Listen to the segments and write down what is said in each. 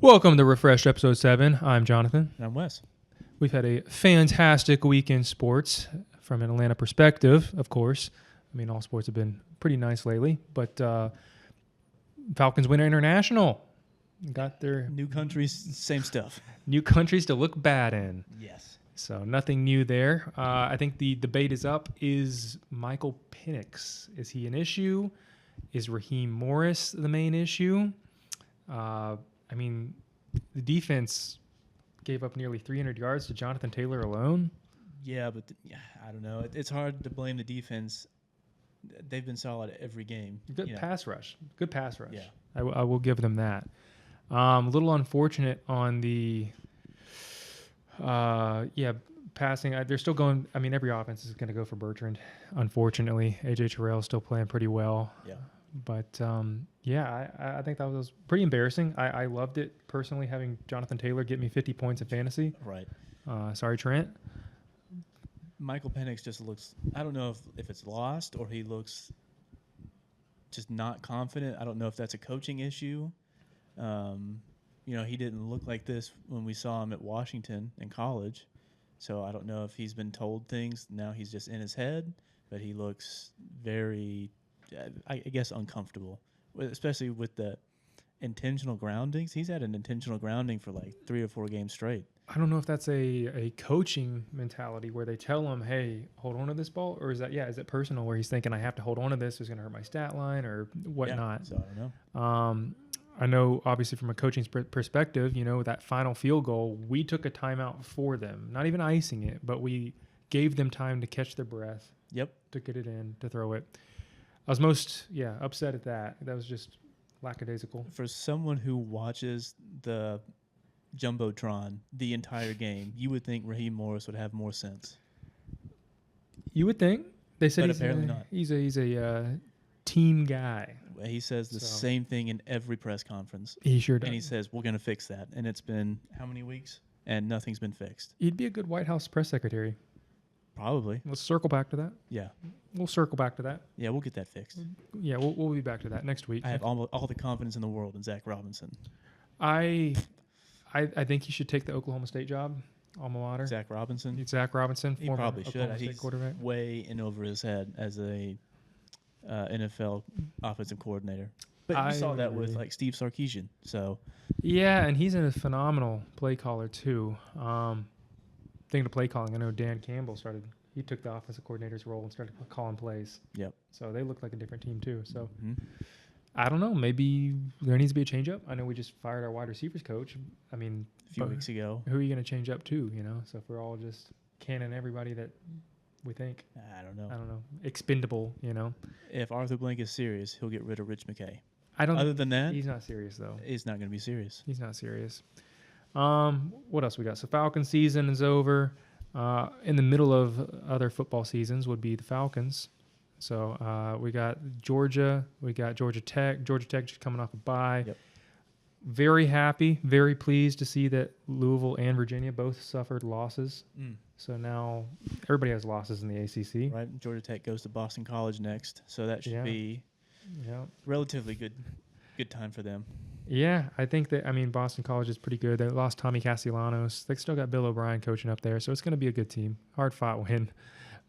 Welcome to Refreshed Episode 7. I'm Jonathan. And I'm Wes. We've had a fantastic week in sports from an Atlanta perspective, of course. I mean, all sports have been pretty nice lately, but Falcons win international. Got their New countries, same stuff. new countries to look bad in. Yes. So nothing new there. I think the debate is up. Is Michael Penix, is he an issue? Is Raheem Morris the main issue? I mean, the defense gave up nearly 300 yards to Jonathan Taylor alone. Yeah, but I don't know. It's hard to blame the defense. They've been solid every game. Good pass rush. Good pass rush. Yeah. I will give them that. A little unfortunate on the passing. They're still going. I mean, every offense is going to go for Bertrand. Unfortunately, AJ Terrell's still playing pretty well. Yeah. But I think that was pretty embarrassing. I loved it personally, having Jonathan Taylor get me 50 points in fantasy. Right. Sorry, Trent. Michael Penix just looks, I don't know if it's lost or he looks just not confident. I don't know if that's a coaching issue. He didn't look like this when we saw him at Washington in college. So I don't know if he's been told things. Now he's just in his head, but he looks very, I guess, uncomfortable, especially with the intentional groundings. He's had an intentional grounding for like 3 or 4 games straight. I don't know if that's a coaching mentality where they tell him, hey, hold on to this ball, or is it personal where he's thinking I have to hold on to this, it's going to hurt my stat line or whatnot. Yeah, so I don't know. I know, obviously, from a coaching perspective, that final field goal, we took a timeout for them, not even icing it, but we gave them time to catch their breath. Yep. To get it in, to throw it. I was most, upset at that. That was just lackadaisical. For someone who watches the Jumbotron the entire game, you would think Raheem Morris would have more sense. You would think. They said but apparently not. He's a team guy. He says the same thing in every press conference. He sure does. And he says, we're going to fix that. And it's been how many weeks? And nothing's been fixed. He'd be a good White House press secretary. Probably. Let's circle back to that. Yeah. We'll circle back to that. Yeah, we'll get that fixed. Yeah, we'll be back to that next week. I have all the confidence in the world in Zach Robinson. I think he should take the Oklahoma State job, alma mater. Zach Robinson? Zach Robinson. He probably Oklahoma should. State He's quarterback. way in over his head as a NFL offensive coordinator. But you saw that with like Steve Sarkisian. So yeah, and he's a phenomenal play caller too. Thinking of play calling, I know Dan Campbell he took the offensive coordinator's role and started calling plays. Yep. So they look like a different team too. So mm-hmm. I don't know. Maybe there needs to be a change up. I know we just fired our wide receivers coach. I mean, a few weeks ago. Who are you going to change up to? So if we're all just canning everybody that we think, I don't know. Expendable. If Arthur Blank is serious, he'll get rid of Rich McKay. Other than that, he's not serious though. He's not going to be serious. He's not serious. What else we got? So Falcon season is over. In the middle of other football seasons would be the Falcons. So we got Georgia. We got Georgia Tech. Georgia Tech just coming off a bye. Yep. Very happy, very pleased to see that Louisville and Virginia both suffered losses. So now everybody has losses in the ACC. Right. Georgia Tech goes to Boston College next. So that should be relatively good time for them. Yeah, I think that, Boston College is pretty good. They lost Tommy Castellanos. They still got Bill O'Brien coaching up there, so it's going to be a good team. Hard-fought win.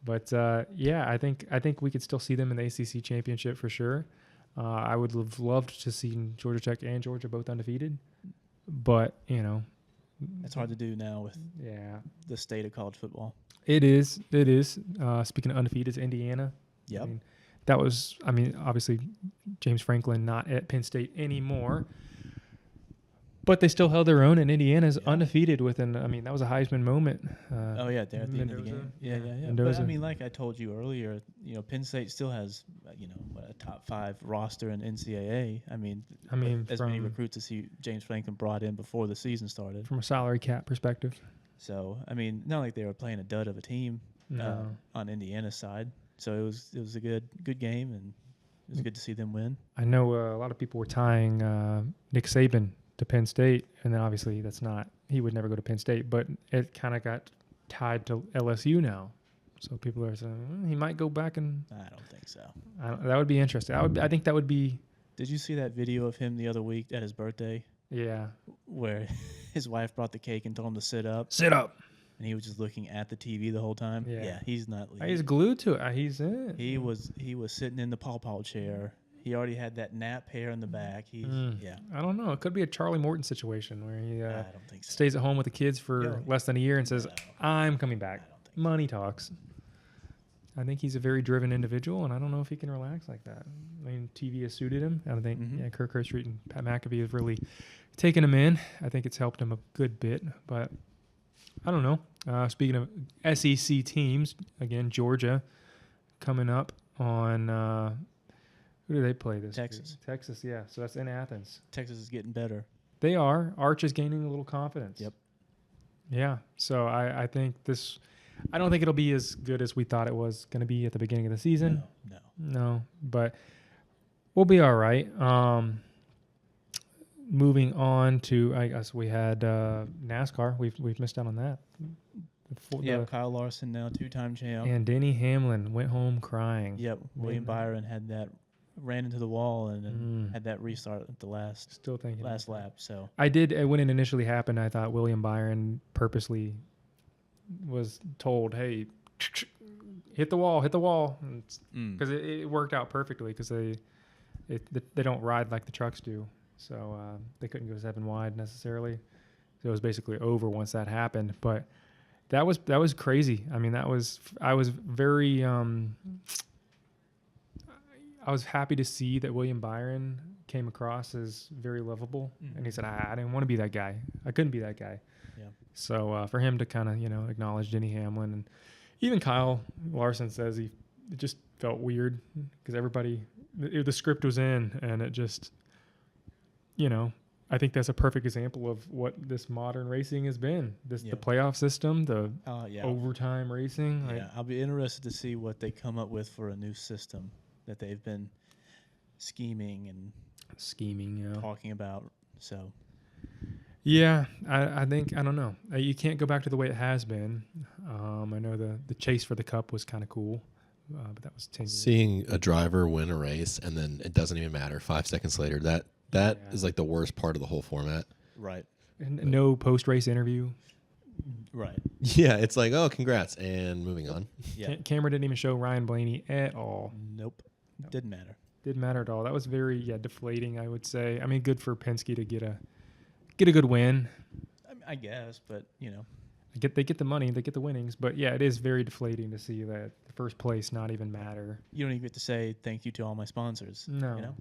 But, I think we could still see them in the ACC championship for sure. I would have loved to see Georgia Tech and Georgia both undefeated. But, It's hard to do now with the state of college football. It is. Speaking of undefeated, it's Indiana. Yep. That was, obviously James Franklin not at Penn State anymore. But they still held their own, and Indiana's undefeated that was a Heisman moment. There at the end of the game. Yeah. Mendoza. But, like I told you earlier, Penn State still has, a top 5 roster in NCAA. As many recruits as James Franklin brought in before the season started. From a salary cap perspective. So, not like they were playing a dud of a team on Indiana's side. So it was a good game, and it was good to see them win. I know a lot of people were tying Nick Saban to Penn State, and then obviously he would never go to Penn State, but it kind of got tied to LSU now. So people are saying he might go back, and I don't think so. That would be interesting. I think that would be. Did you see that video of him the other week at his birthday? Yeah. where his wife brought the cake and told him to sit up, Sit up. and he was just looking at the TV the whole time. Yeah. Yeah, he's not. He's glued to it. He's in. He was sitting in the pawpaw chair. He already had that nap hair in the back. He's yeah. I don't know. It could be a Charlie Morton situation where he I don't think so. stays at home with the kids for Yeah. less than a year and says, No. I'm coming I back. don't think so. Money talks. I think he's a very driven individual, and I don't know if he can relax like that. I mean, TV has suited him. I don't think Mhm. Kirk Herbstreit and Pat McAfee have really taken him in. I think it's helped him a good bit, but I don't know. Speaking of SEC teams, again, Georgia coming up on who do they play this week? Texas. Texas, yeah. So that's in Athens. Texas is getting better. They are. Arch is gaining a little confidence. Yep. Yeah. So I think this. I don't think it'll be as good as we thought it was going to be at the beginning of the season. No. No, but we'll be all right. Moving on to, I guess we had NASCAR. We've missed out on that. Yeah, Kyle Larson now 2-time champ. And Denny Hamlin went home crying. Yep, William Byron had that, ran into the wall and then Mm. had that restart at the last Still thinking. lap. So I did when it initially happened. I thought William Byron purposely was told, "Hey, hit the wall," because it worked out perfectly because they don't ride like the trucks do, so they couldn't go 7 wide necessarily. So it was basically over once that happened. But that was crazy. I mean, I was very I was happy to see that William Byron came across as very lovable, and he said, "I didn't want to be that guy. I couldn't be that guy." Yeah. So for him to kind of acknowledge Denny Hamlin, and even Kyle Larson says it just felt weird because everybody the script was in, and it just I think that's a perfect example of what this modern racing has been. The playoff system, the overtime racing. Yeah, I'll be interested to see what they come up with for a new system that they've been scheming and talking about. So yeah, I think I don't know. You can't go back to the way it has been. I know the chase for the cup was kind of cool, but that was 10 years. Seeing a driver win a race and then it doesn't even matter 5 seconds later. That is like the worst part of the whole format. Right. And no post-race interview. Right. Yeah, it's like, oh, congrats, and moving on. Yeah. Camera didn't even show Ryan Blaney at all. Nope. Didn't matter. Didn't matter at all. That was very deflating, I would say. I mean, good for Penske to get a good win. I guess, but They get the money, they get the winnings, but yeah, it is very deflating to see that the first place not even matter. you don't even get to say thank you to all my sponsors. No.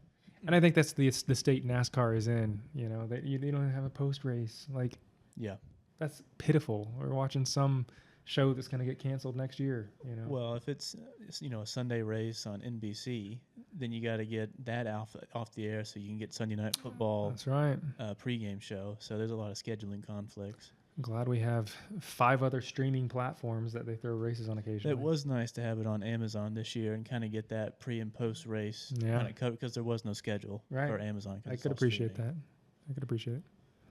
And I think that's the state NASCAR is in. They don't have a post race. Like, Yeah. that's pitiful. We're watching some show that's going to get canceled next year. Well, if it's a Sunday race on NBC, then you got to get that off the air so you can get Sunday Night Football. That's right. Pregame show. So there's a lot of scheduling conflicts. I'm glad we have 5 other streaming platforms that they throw races on occasionally. It was nice to have it on Amazon this year and kind of get that pre and post race Yeah. kind of covered because there was no schedule for Amazon. I could appreciate that. I could appreciate it.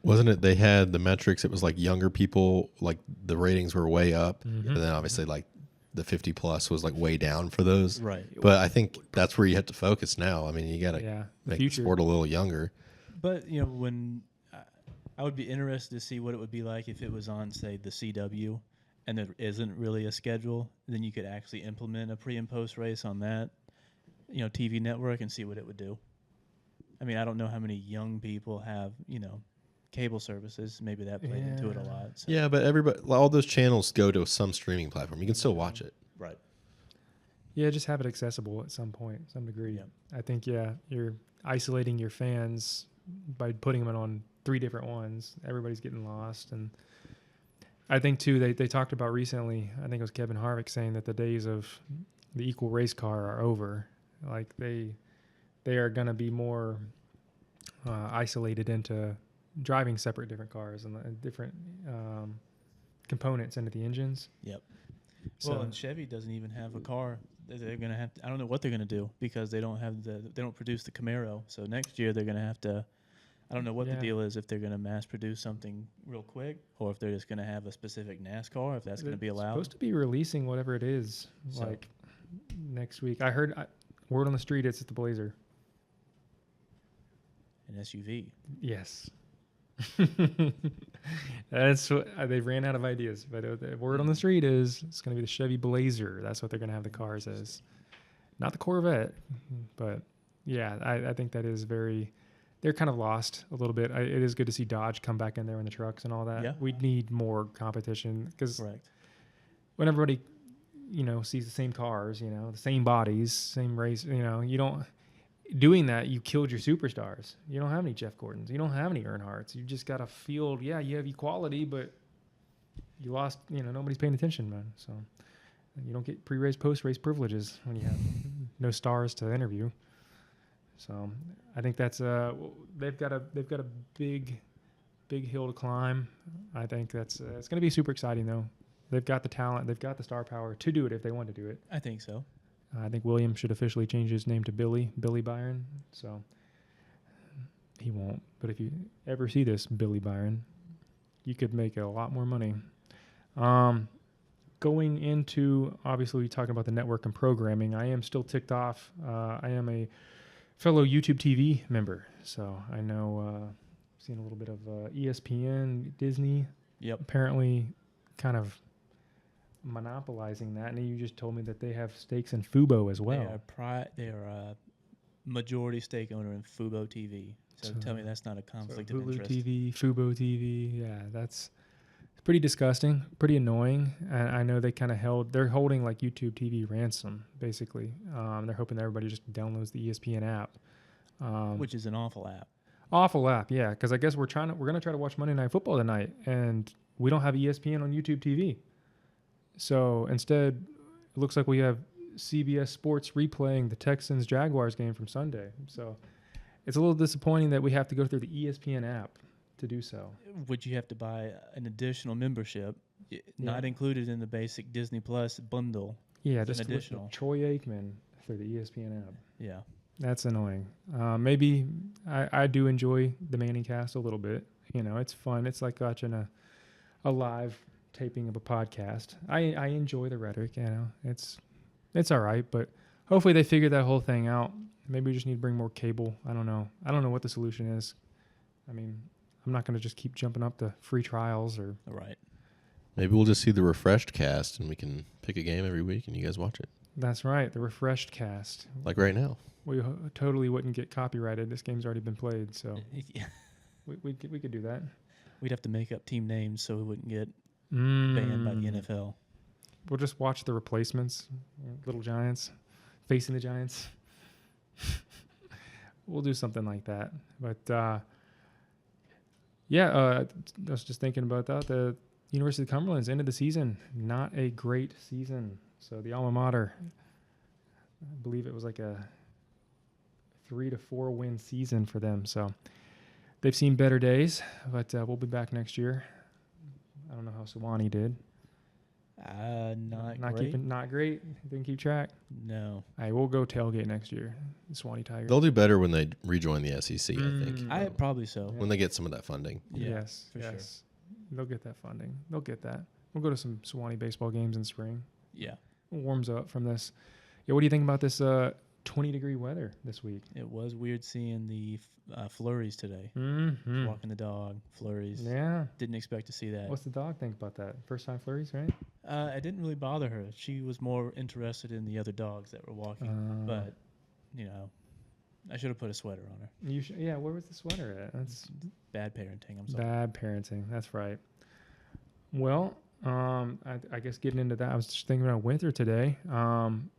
Wasn't it? They had the metrics. It was like younger people, like the ratings were way up, Mhm. and then obviously like the 50 plus was like way down for those. Right. But I think that's where you have to focus now. I mean, you got to The make the future. sport a little younger. But when I would be interested to see what it would be like if it was on, say, the CW, and there isn't really a schedule. Then you could actually implement a pre and post race on that, TV network and see what it would do. I mean, I don't know how many young people have, cable services. Maybe that played into it a lot. So. Yeah, but everybody, all those channels go to some streaming platform. You can still watch it. Right. Yeah, just have it accessible at some point, some degree. Yeah. I think, you're isolating your fans by putting them on 3 different ones. Everybody's getting lost. And I think, too, they talked about recently, I think it was Kevin Harvick saying that the days of the equal race car are over. Like, they are going to be more isolated into driving separate different cars and different components into the engines. Yep. So, Well, and Chevy doesn't even have a car. They're going to have to, I don't know what they're going to do because they don't produce the Camaro. So next year they're going to have to, I don't know what the deal is, if they're going to mass produce something real quick or if they're just going to have a specific NASCAR, if that's going to be allowed. Supposed to be releasing whatever it is like next week. I heard word on the street it's the Blazer. An SUV. Yes. That's what they ran out of ideas. But the word on the street is it's going to be the Chevy Blazer. That's what they're going to have the cars as, not the Corvette. But yeah, I think that is very. They're kind of lost a little bit. It is good to see Dodge come back in there in the trucks and all that. Yeah. We need more competition because Correct. when everybody, sees the same cars, the same bodies, same race, you don't. Doing that, you killed your superstars. You don't have any Jeff Gordons. You don't have any Earnhardts. You just got a field. Yeah, you have equality, but you lost. Nobody's paying attention, man. So you don't get pre-race, post-race privileges when you have no stars to interview. So I think that's they've got a big hill to climb. I think that's it's going to be super exciting though. They've got the talent. They've got the star power to do it if they want to do it. I think so. I think Williams should officially change his name to Billy Byron. So he won't. But if you ever see this Billy Byron, you could make a lot more money. Going into, obviously, talking about the network and programming, I am still ticked off. I am a fellow YouTube TV member. So I know, seen a little bit of ESPN, Disney. Yep. Apparently kind of monopolizing that, and you just told me that they have stakes in Fubo as well. They are a majority stake owner in Fubo TV. So tell me that's not a conflict of Hulu interest. TV, Fubo TV, yeah, that's pretty disgusting, pretty annoying. And I know they kind of they're holding like YouTube TV ransom, basically. They're hoping that everybody just downloads the ESPN app, Which is an awful app. Awful app, yeah. Because I guess we're gonna try to watch Monday Night Football tonight, and we don't have ESPN on YouTube TV. So instead, it looks like we have CBS Sports replaying the Texans Jaguars game from Sunday. So it's a little disappointing that we have to go through the ESPN app to do so. Would you have to buy an additional membership, not included in the basic Disney Plus bundle? Yeah, It's just an additional. with Troy Aikman through the ESPN app. Yeah. That's annoying. Maybe I do enjoy the Manning cast a little bit. It's fun. It's like watching a live taping of a podcast. I enjoy the rhetoric. It's all right, but hopefully they figure that whole thing out. Maybe we just need to bring more cable. I don't know what the solution is. I mean, I'm not going to just keep jumping up to free trials or. Right. Maybe we'll just see the refreshed cast and we can pick a game every week and you guys watch it. That's right, the refreshed cast. Like right now. We totally wouldn't get copyrighted. This game's already been played, so Yeah. we could do that. We'd have to make up team names so we wouldn't get banned by the NFL. We'll just watch the replacements, Little Giants, facing the Giants. We'll do something like that. But I was just thinking about that. The University of Cumberland's end of the season, not a great season. So the alma mater, I believe it was like a 3 to 4 win season for them. So they've seen better days, but we'll be back next year. I don't know how Sewanee did. Not great. Not great. Didn't keep track. No. Hey, we'll go tailgate next year. The Sewanee Tigers. They'll do better when they rejoin the SEC, I think. I probably so. When they get some of that funding. Yeah, yes. for sure. They'll get that funding. They'll get that. We'll go to some Sewanee baseball games in spring. Yeah. It warms up from this. Yeah, what do you think about this 20-degree weather this week? It was weird seeing the flurries today. Mm-hmm. Walking the dog, flurries. Yeah. Didn't expect to see that. What's the dog think about that? First time flurries, right? It didn't really bother her. She was more interested in the other dogs that were walking. But, I should have put a sweater on her. Yeah, where was the sweater at? That's Bad parenting. I'm sorry. bad parenting. That's right. Well, I guess getting into that, I was just thinking about winter today. I'm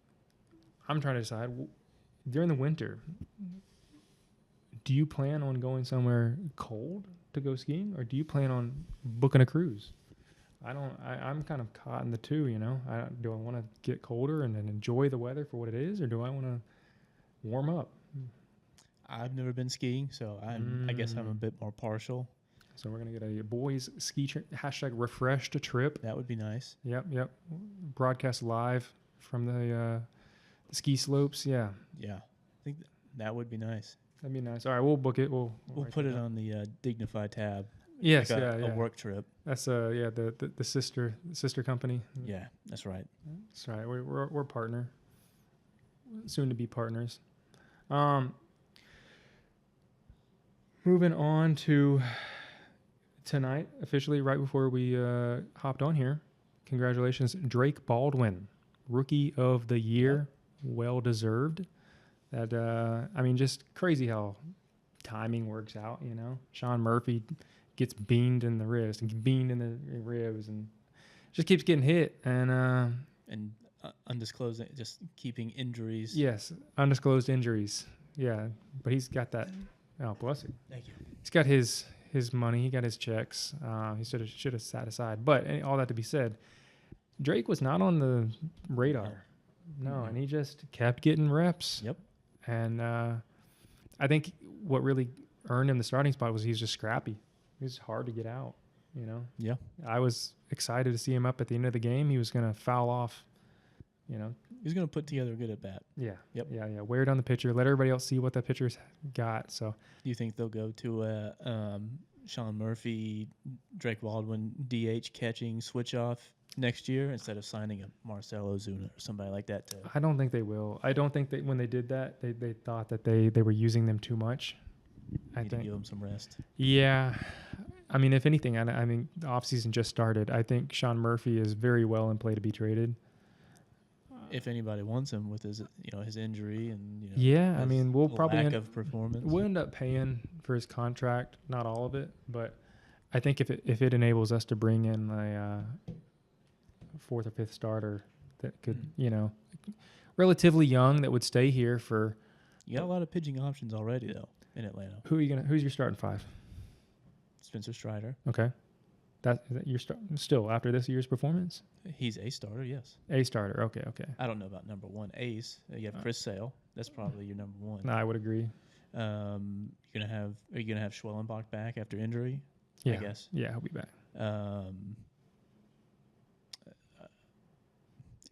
trying to decide, during the winter, do you plan on going somewhere cold to go skiing, or do you plan on booking a cruise? I'm kind of caught in the two, do I want to get colder and then enjoy the weather for what it is, or do I want to warm up? I've never been skiing, so I guess I'm a bit more partial. So we're going to get a boys ski #refreshed trip. That would be nice. Yep. Broadcast live from the ski slopes. Yeah. Yeah. I think that would be nice. That'd be nice. All right, we'll book it. We'll put it on the Dignify tab. Yes, Like yeah. a work trip. That's the sister company. Yeah, that's right. That's right. We're partner. Soon to be partners. Moving on to tonight, officially, right before we hopped on here, congratulations, Drake Baldwin, Rookie of the Year, well deserved. That I mean, just crazy how timing works out. You know, Sean Murphy gets beamed in the wrist and beamed in the ribs, and just keeps getting hit. And undisclosed, just keeping injuries. yes, undisclosed injuries. Yeah, but he's got that. Oh, bless you. Thank you. He's got his money. He got his checks. He should have sat aside. But all that to be said, Drake was not on the radar. No, and he just kept getting reps. Yep. And I think what really earned him the starting spot was he's just scrappy. He was hard to get out. You know. Yeah. I was excited to see him up at the end of the game. He was going to foul off. You know. He's going to put together a good at bat. Yeah. Yep. Yeah. Wear it on the pitcher. Let everybody else see what that pitcher's got. So. Do you think they'll go to a Sean Murphy, Drake Baldwin DH catching switch off next year instead of signing a Marcell Ozuna or somebody like that? I don't think they will. I don't think that when they did that, they thought that they were using them too much. I Need to think. give them some rest. Yeah. I mean, if anything, I mean, the offseason just started. I think Sean Murphy is very well in play to be traded. If anybody wants him with his his injury and Yeah, I his mean, we'll probably lack of performance. we'll end up paying for his contract, not all of it, but I think if it enables us to bring in a fourth or fifth starter that could, relatively young that would stay here for. You got a lot of pitching options already though in Atlanta. Who's your starting five? Spencer Strider. Okay. That your still after this year's performance? He's a starter, yes. A starter. Okay. I don't know about number one ace. You have Chris Sale. That's probably your number one. No, I would agree. Are you gonna have Schwellenbach back after injury? Yeah. I guess. Yeah, he'll be back.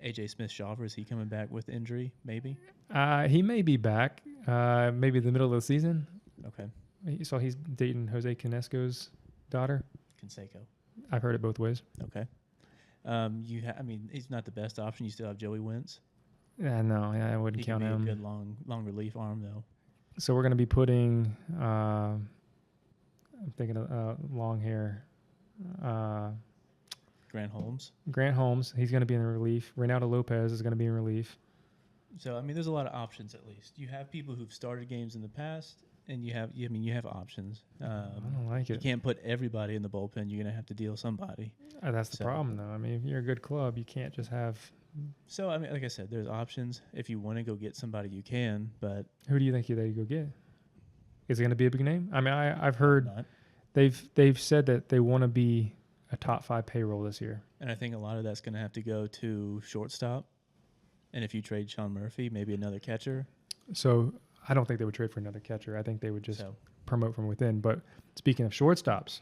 AJ Smith-Shawver, is he coming back with injury? Maybe. He may be back. Maybe the middle of the season. Okay. So he's dating Jose Canesco's daughter. Canseco. I've heard it both ways. Okay. He's not the best option. You still have Joey Wentz. Yeah, no, I wouldn't He count could be him. a good long relief arm though. So we're going to be putting, I'm thinking of long hair, Grant Holmes. Grant Holmes. He's going to be in relief. Reynaldo Lopez is going to be in relief. So there's a lot of options at least. You have people who've started games in the past, and you have options. I don't like You it. can't put everybody in the bullpen. You're gonna have to deal somebody. That's the So- problem, though. I mean, if you're a good club, you can't just have. So like I said, there's options. If you want to go get somebody, you can. But Who do you think they go get? Is it going to be a big name? I mean, I've heard not. they've said that they want to be a top 5 payroll this year. And I think a lot of that's gonna have to go to shortstop. And if you trade Sean Murphy, maybe another catcher. So I don't think they would trade for another catcher. I think they would just So promote from within. But speaking of shortstops,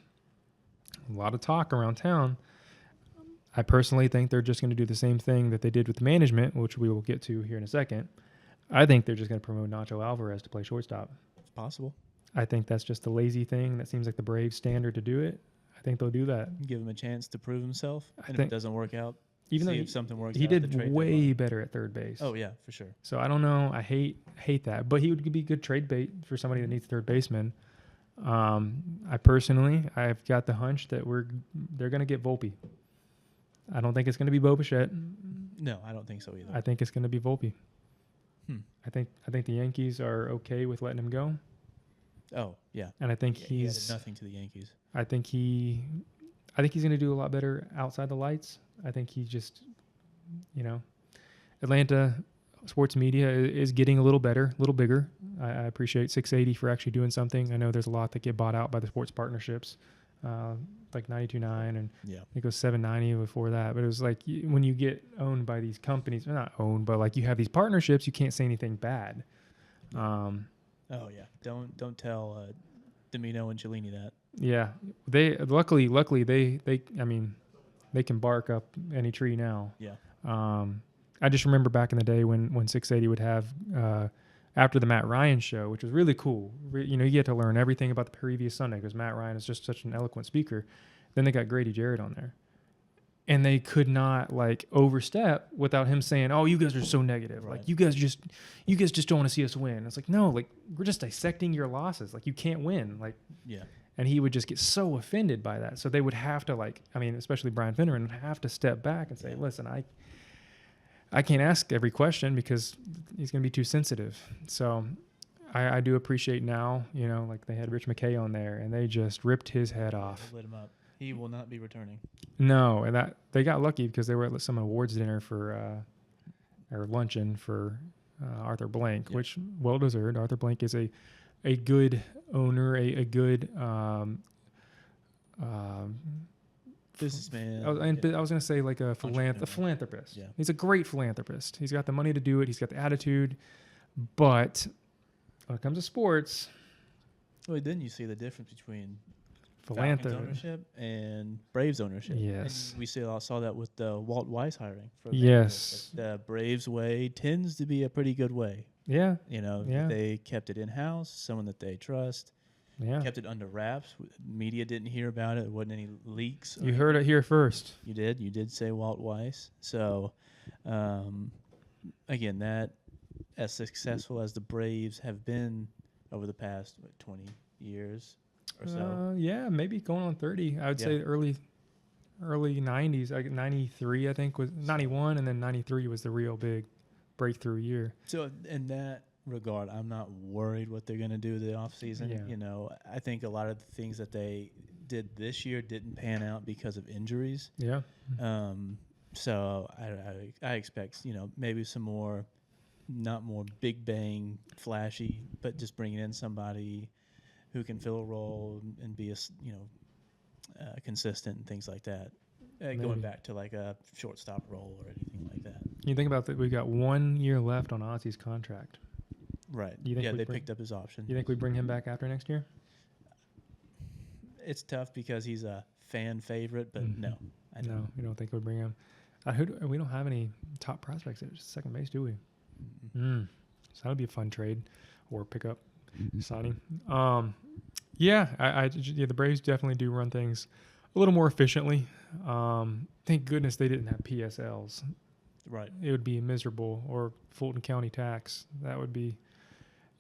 a lot of talk around town. I personally think they're just going to do the same thing that they did with the management, which we will get to here in a second. I think they're just going to promote Nacho Alvarez to play shortstop. it's possible. I think that's just a lazy thing. That seems like the Braves standard to do it. I think they'll do that. Give him a chance to prove himself. And if think- it doesn't work out, Even though see if something works he out. at did the trade way deadline. better at third base. Oh yeah, for sure. So I don't know. I hate that, but he would be good trade bait for somebody that needs a third baseman. I've got the hunch that they're going to get Volpe. I don't think it's going to be Bo Bichette. No, I don't think so either. I think it's going to be Volpe. Hmm. I think the Yankees are okay with letting him go, Oh yeah. and I think He added he's. nothing to the Yankees. I think he's going to do a lot better outside the lights. I think he just, Atlanta sports media is getting a little better, a little bigger. I appreciate 680 for actually doing something. I know there's a lot that get bought out by the sports partnerships, like 92.9, and Yeah. it goes 790 before that. But it was like when you get owned by these companies, not owned, but like you have these partnerships, you can't say anything bad. Oh yeah. Don't tell Domino and Cellini that. Yeah, they luckily they can bark up any tree now. Yeah. I just remember back in the day when 680 would have after the Matt Ryan show, which was really cool. You get to learn everything about the previous Sunday because Matt Ryan is just such an eloquent speaker. Then they got Grady Jarrett on there, and they could not overstep without him saying, "Oh, you guys are so negative. Right. Like you guys just don't want to see us win." It's like, no, we're just dissecting your losses. Like you can't win. Yeah. And he would just get so offended by that. So they would have to especially Brian Finneran would have to step back and say, listen, I can't ask every question because he's going to be too sensitive. So I do appreciate now, like they had Rich McKay on there and they just ripped his head off. Lit him up. He will not be returning. No, and that they got lucky because they were at some awards dinner for or luncheon for Arthur Blank, which well deserved. Arthur Blank is a good owner, a good businessman. I was going to say like a philanthropist. Yeah. He's a great philanthropist. He's got the money to do it. He's got the attitude. But when it comes to sports, well, then you see the difference between philanthropy ownership and Braves ownership. Yes. And we saw that with the Walt Weiss hiring. Yes. The Braves way tends to be a pretty good way. Yeah. They kept it in-house, someone that they trust. Yeah. Kept it under wraps. Media didn't hear about it. There wasn't any leaks. You heard it here first. You did. You did say Walt Weiss. So, again, that as successful as the Braves have been over the past 20 years or so. Yeah, maybe going on 30. I would say early 90s. 93, I think, was 91, and then 93 was the real big breakthrough year. So, in that regard, I'm not worried what they're going to do the offseason. Yeah. I think a lot of the things that they did this year didn't pan out because of injuries. Yeah. So I expect, maybe some more, not more big bang flashy, but just bringing in somebody who can fill a role and be consistent and things like that. Going back to like a shortstop role or anything like that. You think about that. We've got 1 year left on Ozzy's contract. Right. You think they picked up his option. You think we bring him back after next year? It's tough because he's a fan favorite, but no. No, we don't think we'd bring him. We don't have any top prospects at second base, do we? So that would be a fun trade or pickup signing. The Braves definitely do run things a little more efficiently. Thank goodness they didn't have PSLs. Right. It would be miserable, or Fulton County tax. That would be.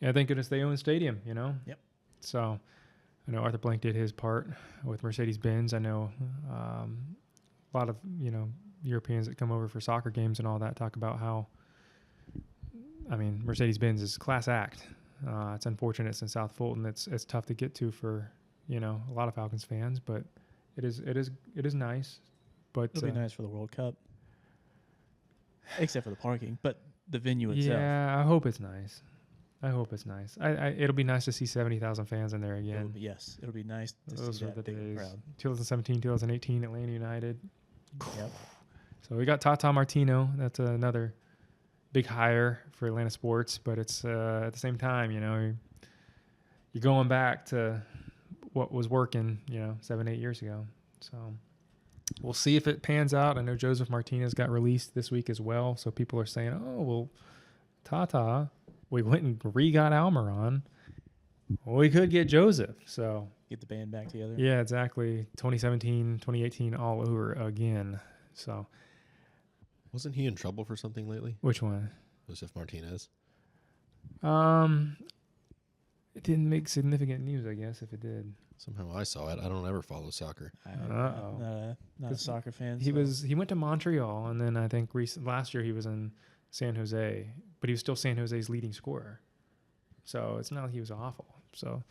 Yeah, thank goodness they own the stadium, Yep. So I know Arthur Blank did his part with Mercedes-Benz. I know a lot of, Europeans that come over for soccer games and all that talk about how, Mercedes-Benz is class act. It's unfortunate it's in South Fulton. It's tough to get to for, a lot of Falcons fans, but it is nice. But it'll be nice for the World Cup. Except for the parking, but the venue itself. Yeah, I hope it's nice. It'll be nice to see 70,000 fans in there again. It'll be nice to Those see are that the big days. crowd. 2017, 2018, Atlanta United. Yep. So we got Tata Martino. That's another big hire for Atlanta sports, but it's at the same time, you're going back to what was working, 7-8 years ago. So we'll see if it pans out. I know Joseph Martinez got released this week as well. So people are saying, oh, well, Tata, we went and re-got Almiron. Well, we could get Joseph. So Get the band back together. yeah, exactly. 2017, 2018, all over again. So Wasn't he in trouble for something lately? which one? Joseph Martinez. It didn't make significant news, I guess, if it did. Somehow I saw it. I don't ever follow soccer. Uh-oh. Not a soccer fan. He went to Montreal, and then I think last year he was in San Jose, but he was still San Jose's leading scorer. So it's not like he was awful. So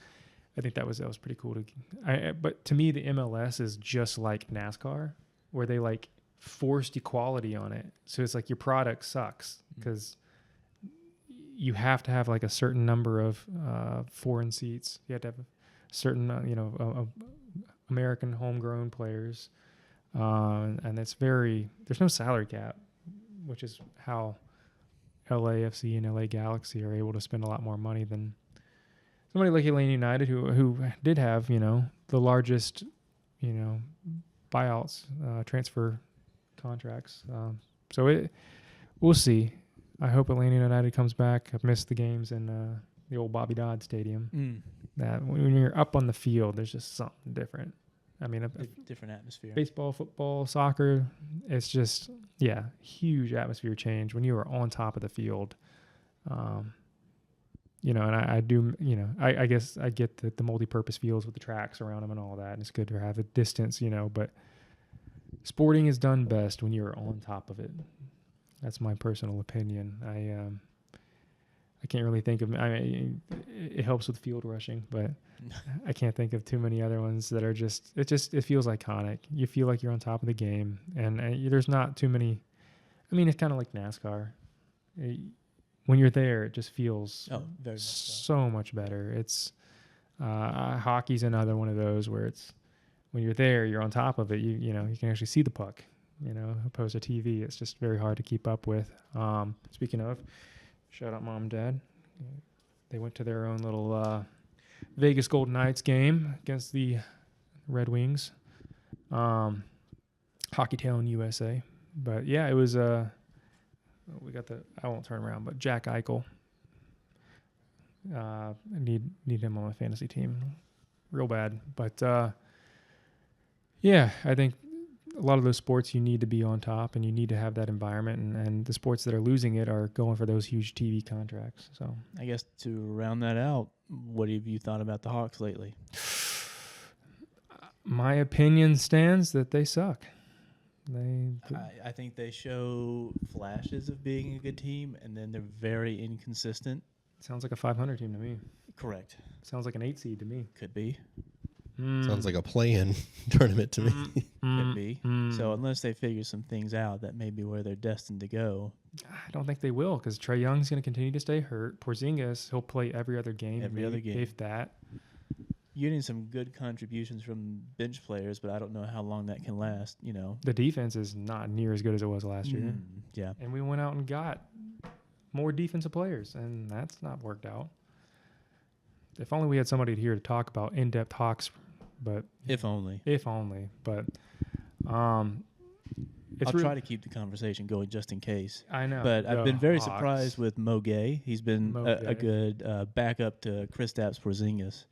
I think that was pretty cool but to me, the MLS is just like NASCAR, where they like forced equality on it. So it's like your product sucks because you have to have like a certain number of foreign seats. You have to have a certain American homegrown players, and there's no salary cap, which is how LAFC and LA Galaxy are able to spend a lot more money than somebody like Atlanta United, who did have the largest buyouts, transfer contracts. So we'll see. I hope Atlanta United comes back. I've missed the games in the old Bobby Dodd Stadium. That when you're up on the field, there's just something different. I mean, different atmosphere. Baseball, football, soccer, it's just, huge atmosphere change when you are on top of the field. and I do, I guess I get the multi-purpose fields with the tracks around them and all that, and it's good to have a distance, but sporting is done best when you're on top of it. That's my personal opinion. I can't really think of. It helps with field rushing, but I can't think of too many other ones that are just. It feels iconic. You feel like you're on top of the game, and there's not too many. I mean, it's kind of like NASCAR. When you're there, it just feels very much so. so much better. It's hockey's another one of those where it's when you're there, you're on top of it. You can actually see the puck. Opposed to TV, it's just very hard to keep up with. Speaking of. Shout out Mom and Dad. They went to their own little Vegas Golden Knights game against the Red Wings. Hockey Town, USA. But yeah, it was we got I won't turn around, but Jack Eichel. I need him on my fantasy team real bad. But yeah, I think a lot of those sports you need to be on top and you need to have that environment, and the sports that are losing it are going for those huge TV contracts. So I guess to round that out, what have you thought about the Hawks lately? My opinion stands that they suck. I think they show flashes of being a good team, and then they're very inconsistent. Sounds like a 500 team to me. Correct. Sounds like an 8 seed to me. Could be. Sounds like a play-in tournament to me. Could be. So unless they figure some things out, that may be where they're destined to go. I don't think they will, because Trae Young's going to continue to stay hurt. Porzingis, he'll play every other game. If that. You're getting some good contributions from bench players, but I don't know how long that can last. The defense is not near as good as it was last year. Yeah. And we went out and got more defensive players, and that's not worked out. If only we had somebody here to talk about in-depth Hawks. But if only. But I'll try to keep the conversation going just in case. I know. But I've been very surprised with Mo Gay. He's been a good backup to Kristaps Porzingis.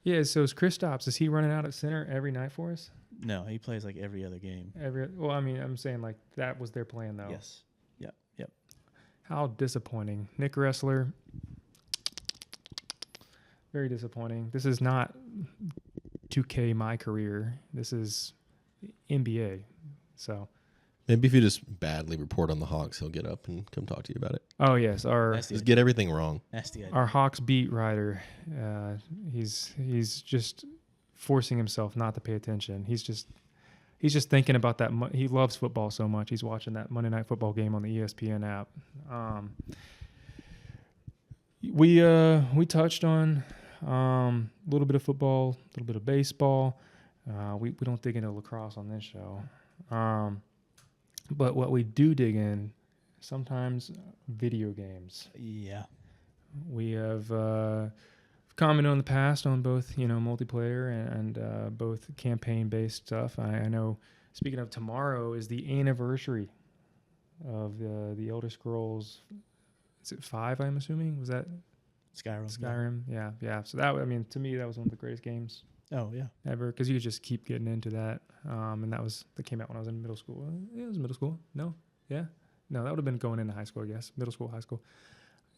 Yeah, so is Kristaps, is he running out at center every night for us? No, he plays like every other game. Well, I mean, I'm saying like that was their plan though. Yes. Yep. How disappointing. Nick Ressler, very disappointing. This is not 2K my career. This is NBA. So maybe if you just badly report on the Hawks, he'll get up and come talk to you about it. Oh yes, just get everything wrong. That's the idea. Our Hawks beat writer. He's just forcing himself not to pay attention. He's just thinking about that. He loves football so much. He's watching that Monday Night Football game on the ESPN app. We touched on a little bit of football, a little bit of baseball. We don't dig into lacrosse on this show. But what we do dig in, sometimes video games. Yeah. We have commented on the past on both, multiplayer and both campaign-based stuff. I know, speaking of, tomorrow is the anniversary of the Elder Scrolls. Is it 5, I'm assuming? Was that Skyrim? Yeah. So that, to me, that was one of the greatest games. Oh yeah, ever, because you could just keep getting into that. And that came out when I was in middle school. It was middle school. No, that would have been going into high school, I guess. Middle school, high school.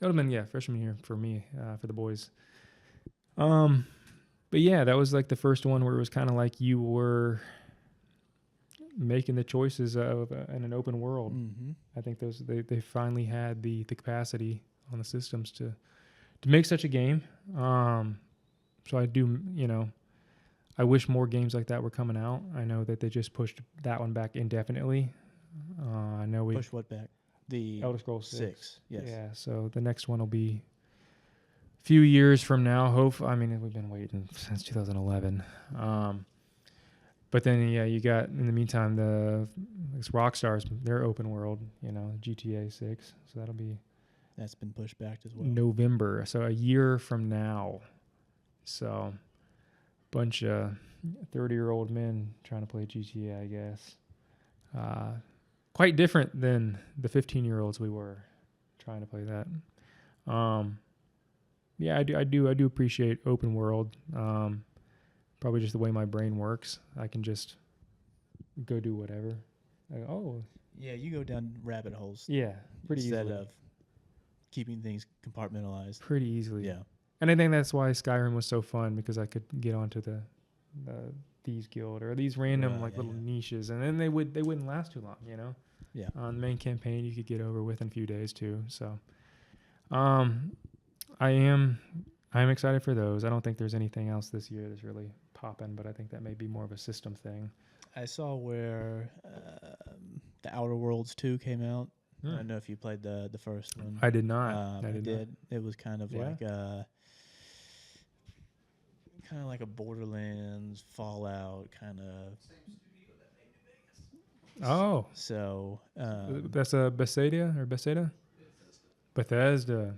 That would have been freshman year for me, for the boys. But yeah, that was like the first one where it was kind of like you were making the choices of in an open world. Mm-hmm. I think they finally had the capacity on the systems to make such a game. So I do, I wish more games like that were coming out. I know that they just pushed that one back indefinitely. I know we pushed what back? The Elder Scrolls 6. Yes. Yeah. So the next one will be a few years from now. We've been waiting since 2011. But then you got, in the meantime, Rockstar's their open world. GTA 6. So that's been pushed back as well. November. So a year from now. So. Bunch of 30-year-old men trying to play GTA, I guess. Quite different than the 15-year-olds we were trying to play that. I do appreciate open world. Probably just the way my brain works. I can just go do whatever. Yeah, you go down rabbit holes. Yeah, pretty instead easily. of keeping things compartmentalized. pretty easily. Yeah. And I think that's why Skyrim was so fun, because I could get onto the Thieves Guild or these random Right, yeah, little yeah. niches, and then they wouldn't last too long, you know. Yeah. On the main campaign, you could get over with in a few days too. So, I'm excited for those. I don't think there's anything else this year that's really popping, but I think that may be more of a system thing. I saw where the Outer Worlds 2 came out. I don't know if you played the first one. I did not. I I did. did. It was kind of Yeah? like a Borderlands, Fallout kind of. Oh, So that's a Bethesda. Bethesda.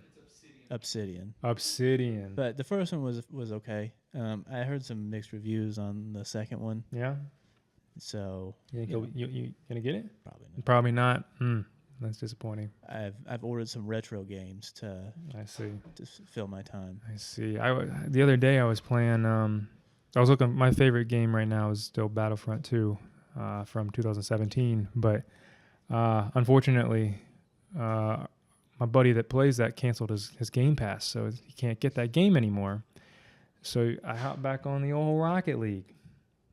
Obsidian. Obsidian. But the first one was okay. I heard some mixed reviews on the second one. Yeah. So You think you gonna get it? probably not. Probably not. That's disappointing. I've ordered some retro games to I see. fill my time. I see. The other day I was playing. I was looking. My favorite game right now is still Battlefront 2, from 2017. But unfortunately, my buddy that plays that canceled his Game Pass, so he can't get that game anymore. So I hopped back on the old Rocket League.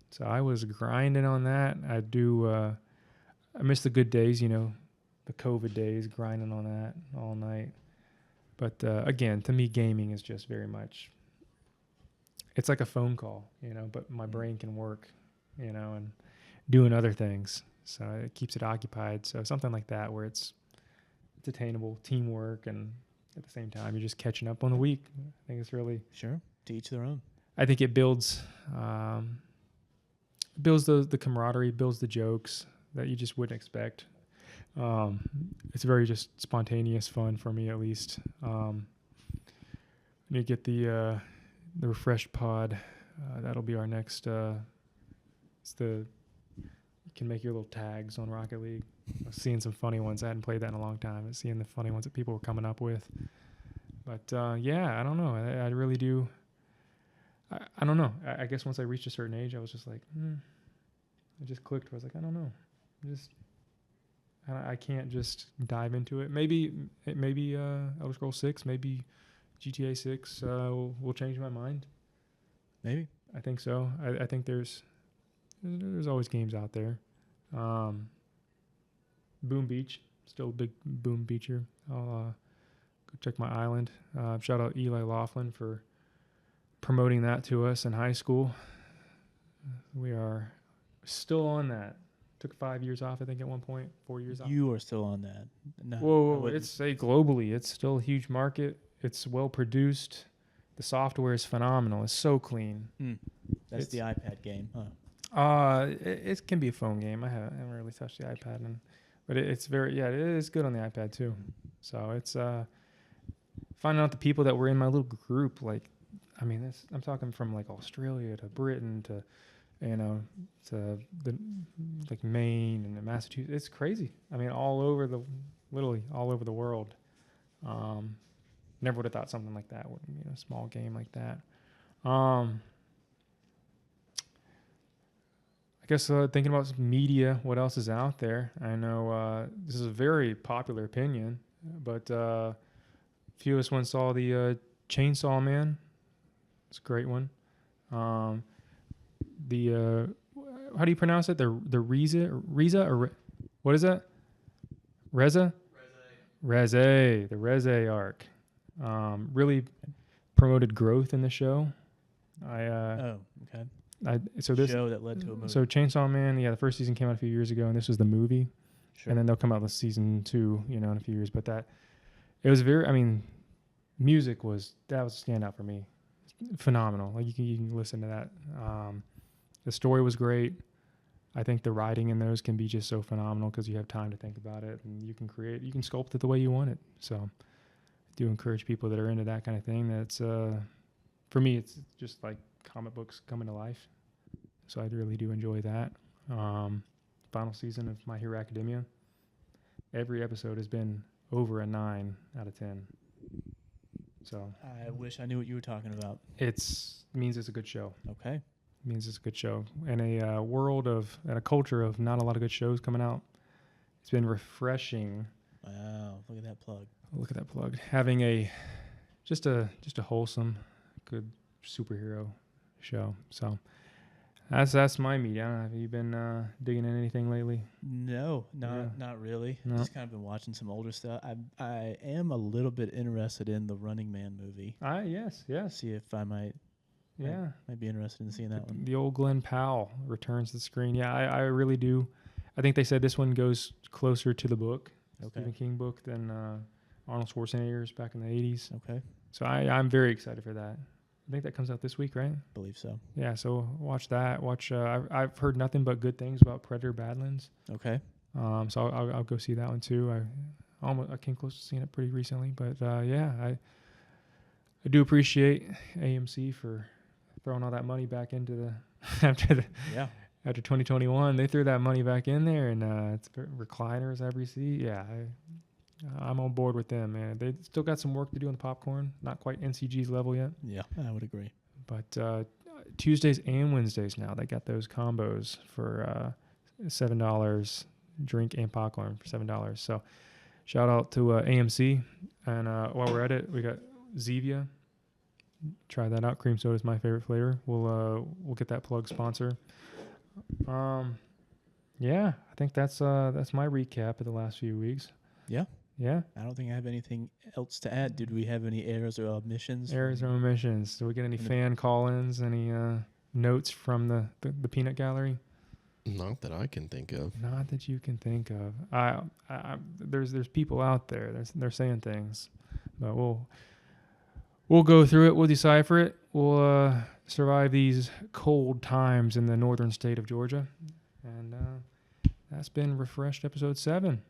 So I was grinding on that. I miss the good days, the COVID days, grinding on that all night. But again, to me, gaming is just very much, it's like a phone call, but my brain can work, and doing other things. So it keeps it occupied. So something like that where it's attainable, teamwork, and at the same time, you're just catching up on the week. I think it's really, Sure, to each their own. I think it builds the camaraderie, builds the jokes that you just wouldn't expect. It's very just spontaneous fun for me, at least. You get the refreshed pod. That'll be our next. You can make your little tags on Rocket League. I was seeing some funny ones. I hadn't played that in a long time. I was seeing the funny ones that people were coming up with. But yeah, I don't know. I really do. I don't know. I guess once I reached a certain age, I was just like, it just clicked. I was like, I don't know. I can't just dive into it. Maybe Elder Scrolls 6, maybe GTA 6 will change my mind. Maybe. I think so. I think there's always games out there. Boom Beach, still a big Boom Beacher. I'll go check my island. Shout out Eli Laughlin for promoting that to us in high school. We are still on that. Took 5 years off, I think, at one point. 4 years off. You are still on that. No, Whoa. It's globally. It's still a huge market. It's well produced. The software is phenomenal. It's so clean. That's the iPad game, huh? It can be a phone game. I haven't really touched the iPad, but it is good on the iPad too. So it's finding out the people that were in my little group. Like, I mean, I'm talking from like Australia to Britain to to the like Maine and Massachusetts. It's crazy. I mean, literally all over the world. Never would have thought something like that. A small game like that. I guess thinking about media, what else is out there? I know this is a very popular opinion, but a few of us once saw the Chainsaw Man. It's a great one. How do you pronounce it? The Reza or what is that? Reza? Reze. The Reze arc. Really promoted growth in the show. Okay. So this show that led to a movie. So Chainsaw Man, the first season came out a few years ago, and this was the movie. Sure. And then they'll come out with season 2, in a few years. But it was music was a standout for me. Phenomenal. Like you can listen to that. The story was great. I think the writing in those can be just so phenomenal because you have time to think about it and you can sculpt it the way you want it. So I do encourage people that are into that kind of thing. That's for me, it's just like comic books coming to life. So I really do enjoy that. Final season of My Hero Academia. Every episode has been over a 9 out of 10. So I wish I knew what you were talking about. Means it's a good show. Okay. Means it's a good show. In a culture of not a lot of good shows coming out, it's been refreshing Wow, look at that plug. Look at that plug. Having a just a wholesome, good superhero show. So that's my media. I don't know, have you been digging in anything lately? No, Yeah. not really. No. Just kind of been watching some older stuff. I am a little bit interested in the Running Man movie. Yes. See if I might Yeah. be interested in seeing that one. The old Glenn Powell returns to the screen. Yeah, I really do. I think they said this one goes closer to the book, Okay. Stephen King book, than Arnold Schwarzenegger's back in the 80s. Okay, So I'm very excited for that. I think that comes out this week, right? believe so. Yeah, so watch that. I've heard nothing but good things about Predator Badlands. Okay. So I'll go see that one too. I came close to seeing it pretty recently, but yeah, I do appreciate AMC for throwing all that money back into the after 2021. They threw that money back in there, and it's recliners every seat. Yeah, I'm on board with them, man. They still got some work to do on the popcorn. Not quite NCG's level yet, Yeah, I would agree. but Tuesdays and Wednesdays now they got those combos for $7, drink and popcorn for $7. So shout out to AMC. And while we're at it, we got Zevia. Try that out. Cream soda is my favorite flavor. We'll get that plug sponsor. Yeah, I think that's my recap of the last few weeks. Yeah. Yeah. I don't think I have anything else to add. Did we have any errors or omissions? Errors or omissions. Did we get any fan call-ins? Any notes from the peanut gallery? Not that I can think of. Not that you can think of. There's people out there. They're saying things, but we'll go through it. We'll decipher it. We'll survive these cold times in the northern state of Georgia, and that's been Refreshed episode 7.